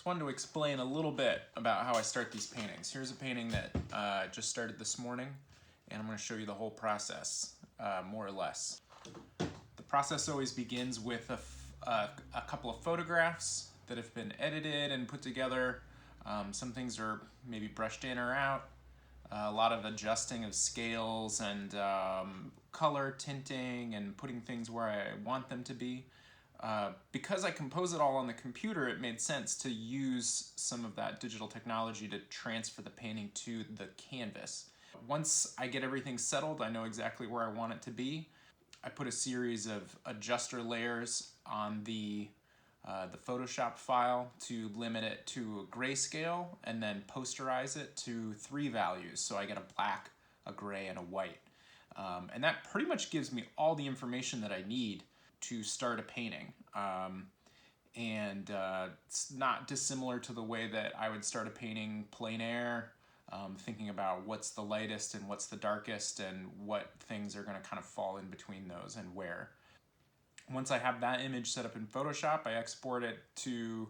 Just wanted to explain a little bit about how I start these paintings. Here's a painting that just started this morning, and I'm going to show you the whole process, more or less. The process always begins with a couple of photographs that have been edited and put together. Some things are maybe brushed in or out. A lot of adjusting of scales and color tinting and putting things where I want them to be. Because I compose it all on the computer, it made sense to use some of that digital technology to transfer the painting to the canvas. Once I get everything settled, I know exactly where I want it to be. I put a series of adjuster layers on the Photoshop file to limit it to a grayscale, and then posterize it to 3 values. So I get a black, a gray, and a white. And that pretty much gives me all the information that I need to start a painting. It's not dissimilar to the way that I would start a painting plein air, thinking about what's the lightest and what's the darkest and what things are going to kind of fall in between those and where. Once I have that image set up in Photoshop, I export it to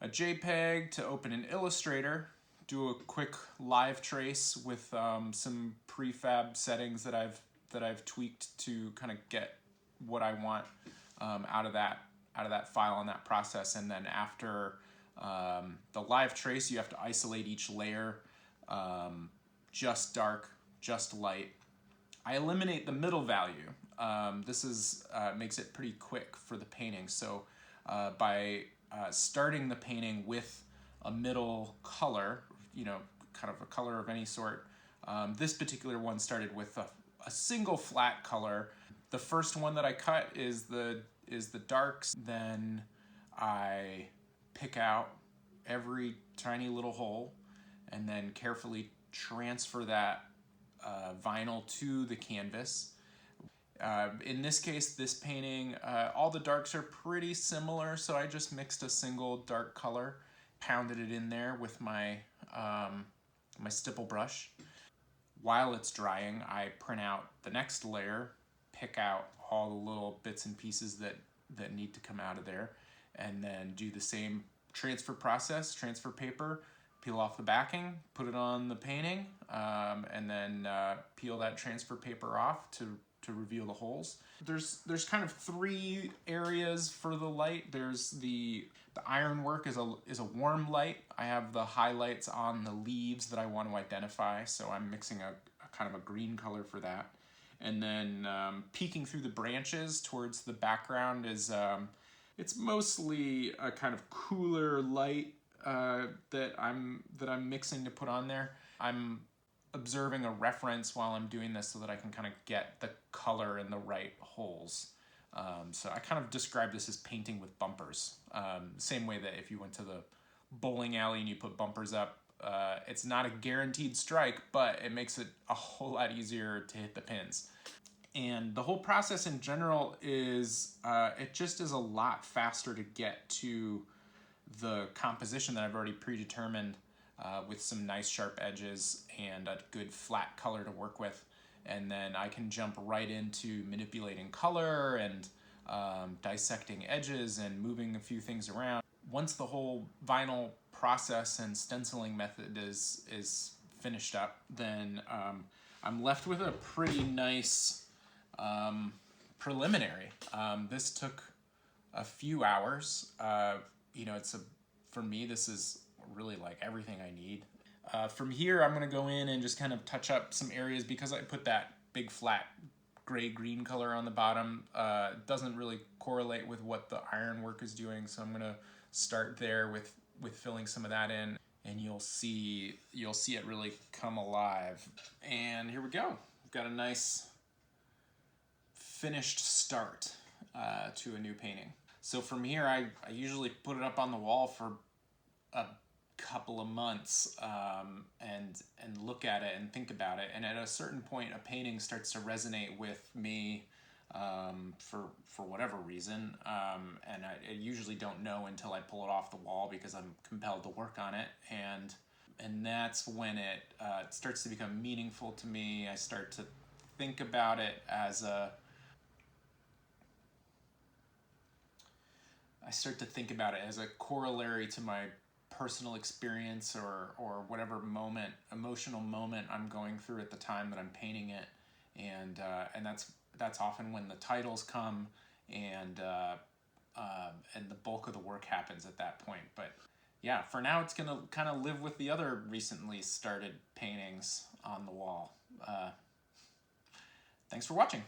a JPEG to open in Illustrator, do a quick live trace with some prefab settings that I've tweaked to kind of get what I want out of that file and that process. And then after the live trace, you have to isolate each layer, just dark, just light. I eliminate the middle value. This makes it pretty quick for the painting. So by starting the painting with a middle color, kind of a color of any sort, this particular one started with a single flat color. The first one that I cut is the darks. Then I pick out every tiny little hole and then carefully transfer that vinyl to the canvas. In this case, this painting, all the darks are pretty similar, so I just mixed a single dark color, pounded it in there with my my stipple brush. While it's drying, I print out the next layer, pick out all the little bits and pieces that need to come out of there, and then do the same transfer process, transfer paper, peel off the backing, put it on the painting, and then peel that transfer paper off to reveal the holes. There's kind of 3 areas for the light. There's the ironwork is a warm light. I have the highlights on the leaves that I want to identify, so I'm mixing a kind of a green color for that. And then peeking through the branches towards the background is it's mostly a kind of cooler light that I'm mixing to put on there. I'm observing a reference while I'm doing this so that I can kind of get the color in the right holes. So I kind of describe this as painting with bumpers. Same way that if you went to the bowling alley and you put bumpers up, it's not a guaranteed strike, but it makes it a whole lot easier to hit the pins. And the whole process in general is, it just is a lot faster to get to the composition that I've already predetermined, with some nice sharp edges and a good flat color to work with. And then I can jump right into manipulating color and dissecting edges and moving a few things around. Once the whole vinyl process and stenciling method is finished up, then I'm left with a pretty nice preliminary. This took a few hours. For me, this is really like everything I need. From here, I'm going to go in and just kind of touch up some areas because I put that big flat gray-green color on the bottom. It doesn't really correlate with what the ironwork is doing, so I'm going to start there with filling some of that in, and you'll see it really come alive. And here we go. We've got a nice finished start to a new painting. So from here, I usually put it up on the wall for a couple of months and look at it and think about it. And at a certain point, a painting starts to resonate with me for whatever reason. And I usually don't know until I pull it off the wall because I'm compelled to work on it. And that's when it starts to become meaningful to me. I start to think about it as a corollary to my personal experience or whatever emotional moment I'm going through at the time that I'm painting it, and that's often when the titles come, and the bulk of the work happens at that point. But yeah, for now it's gonna kind of live with the other recently started paintings on the wall. Thanks for watching.